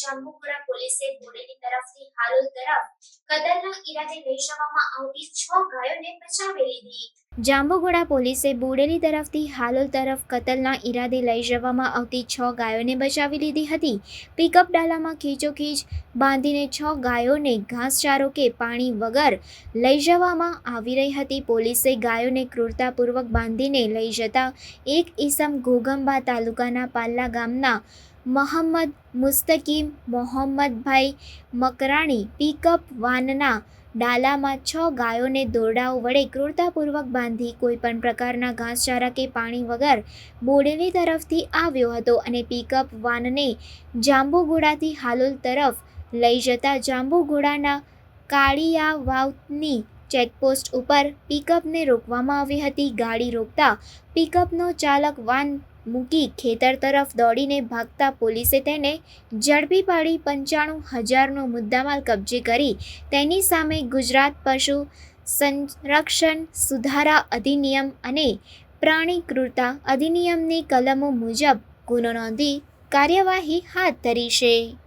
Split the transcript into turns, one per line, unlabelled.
જાંબુઘોડા પોલીસે બોડેલી તરફથી હાલોલ તરફ કતલના ઈરાદે લઈ જવામાં આવતી 6 ગાયોને બચાવી લીધી। જાંબુઘોડા પોલીસે બોડેલી તરફથી હાલોલ તરફ કતલના ઈરાદે લઈ જવામાં આવતી 6 ગાયોને બચાવી લીધી હતી। પિકઅપ ડાલામાં ખીચોખીચ બાંધીને 6 ગાયોને ઘાસચારો કે પાણી વગર લઈ જવામાં આવી રહી હતી। પોલીસે ગાયોને ક્રૂરતાપૂર્વક બાંધીને લઈ જતા એક ઈસમ ઘોઘંબા તાલુકાના પાલ્લા ગામના મોહમ્મદ મુસ્તકીમ મોહમ્મદભાઈ મકરાણી પિકઅપ વાનના ડાલામાં 6 ગાયોને દોરડાઓ વડે ક્રૂરતાપૂર્વક બાંધી કોઈપણ પ્રકારના ઘાસચારા કે પાણી વગર બોડેલી તરફથી આવ્યો હતો અને પિકઅપ વાનને જાંબુઘોડાથી હાલોલ તરફ લઈ જતા જાંબુઘોડાના કાળિયાવાવની ચેકપોસ્ટ ઉપર પિકઅપને રોકવામાં આવી હતી। ગાડી રોકતા પિકઅપનો ચાલક વાન મૂકી ખેતર તરફ દોડીને ભાગતા પોલીસે તેને ઝડપી પાડી 95,000નો મુદ્દામાલ કબજે કરી તેની સામે ગુજરાત પશુ સંરક્ષણ સુધારા અધિનિયમ અને પ્રાણી ક્રૂરતા અધિનિયમની કલમો મુજબ ગુનો નોંધી કાર્યવાહી હાથ ધરી છે।